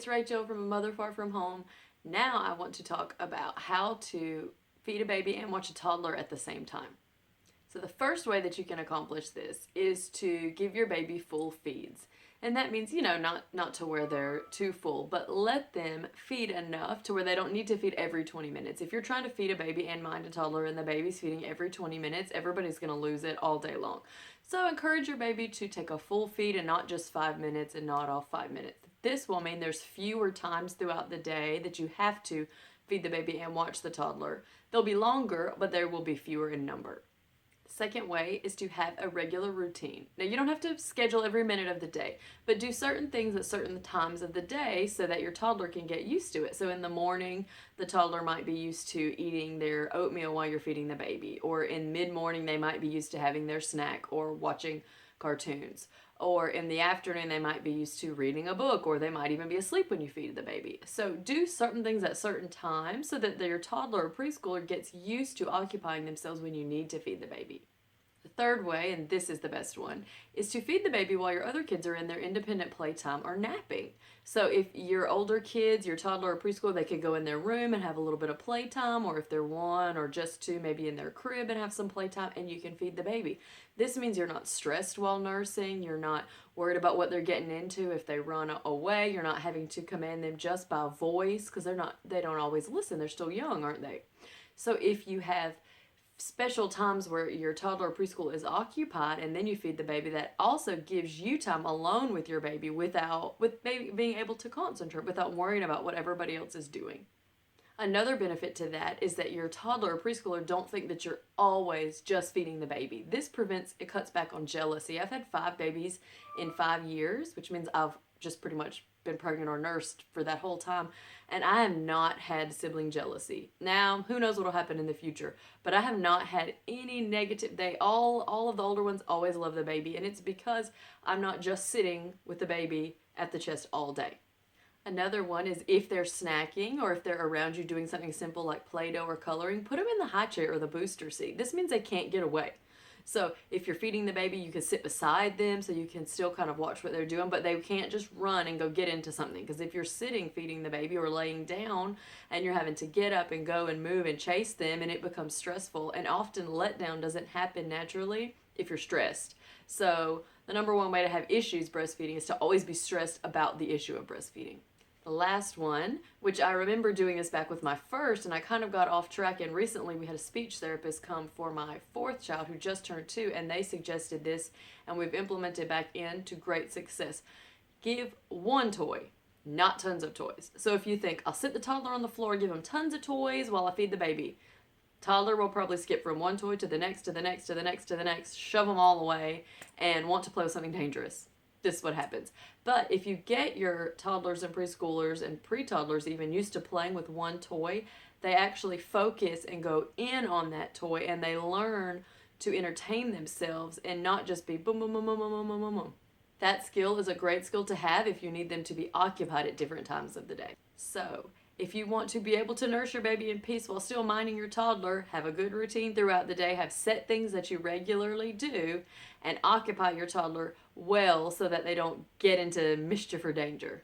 it's Rachel from A Mother Far From Home. Now I want to talk about how to feed a baby and watch a toddler at the same time. So the first way that you can accomplish this is to give your baby full feeds. And that means, not to where they're too full, but let them feed enough to where they don't need to feed every 20 minutes. If you're trying to feed a baby and mind a toddler and the baby's feeding every 20 minutes, everybody's going to lose it all day long. So encourage your baby to take a full feed and not just 5 minutes and not all 5 minutes. This will mean there's fewer times throughout the day that you have to feed the baby and watch the toddler. They'll be longer, but there will be fewer in number. Second way is to have a regular routine. Now, you don't have to schedule every minute of the day, but do certain things at certain times of the day so that your toddler can get used to it. So in the morning, the toddler might be used to eating their oatmeal while you're feeding the baby, or in mid-morning, they might be used to having their snack or watching cartoons. Or in the afternoon, they might be used to reading a book, or they might even be asleep when you feed the baby. So do certain things at certain times so that your toddler or preschooler gets used to occupying themselves when you need to feed the baby. The third way, and this is the best one, is to feed the baby while your other kids are in their independent playtime or napping. So if your older kids, your toddler or preschool, they could go in their room and have a little bit of playtime, or if they're one or just two, maybe in their crib and have some playtime, and you can feed the baby. This means you're not stressed while nursing, you're not worried about what they're getting into if they run away, you're not having to command them just by voice, because they don't always listen, they're still young, aren't they? So if you have special times where your toddler or preschool is occupied and then you feed the baby, that also gives you time alone with your baby with baby being able to concentrate without worrying about what everybody else is doing. Another benefit to that is that your toddler or preschooler don't think that you're always just feeding the baby. It cuts back on jealousy. I've had 5 babies in 5 years, which means I've just pretty much been pregnant or nursed for that whole time, and I have not had sibling jealousy. Now, who knows what will happen in the future, but I have not had any negative. All of the older ones always love the baby, and it's because I'm not just sitting with the baby at the chest all day. Another one is if they're snacking or if they're around you doing something simple like Play-Doh or coloring, put them in the high chair or the booster seat. This means they can't get away. So if you're feeding the baby, you can sit beside them so you can still kind of watch what they're doing, but they can't just run and go get into something. Because if you're sitting feeding the baby or laying down and you're having to get up and go and move and chase them, and it becomes stressful, and often letdown doesn't happen naturally if you're stressed. So the number one way to have issues breastfeeding is to always be stressed about the issue of breastfeeding. The last one, which I remember doing this back with my first, and I kind of got off track, and recently we had a speech therapist come for my 4th child who just turned 2, and they suggested this, and we've implemented back into great success. Give one toy, not tons of toys. So if you think, I'll sit the toddler on the floor, give him tons of toys while I feed the baby, toddler will probably skip from one toy to the next, to the next, to the next, to the next, shove them all away, and want to play with something dangerous. This is what happens. But if you get your toddlers and preschoolers and pre-toddlers even used to playing with one toy, they actually focus and go in on that toy, and they learn to entertain themselves and not just be boom, boom, boom, boom, boom, boom, boom, boom. That skill is a great skill to have if you need them to be occupied at different times of the day. So if you want to be able to nurse your baby in peace while still minding your toddler, have a good routine throughout the day, have set things that you regularly do, and occupy your toddler well so that they don't get into mischief or danger.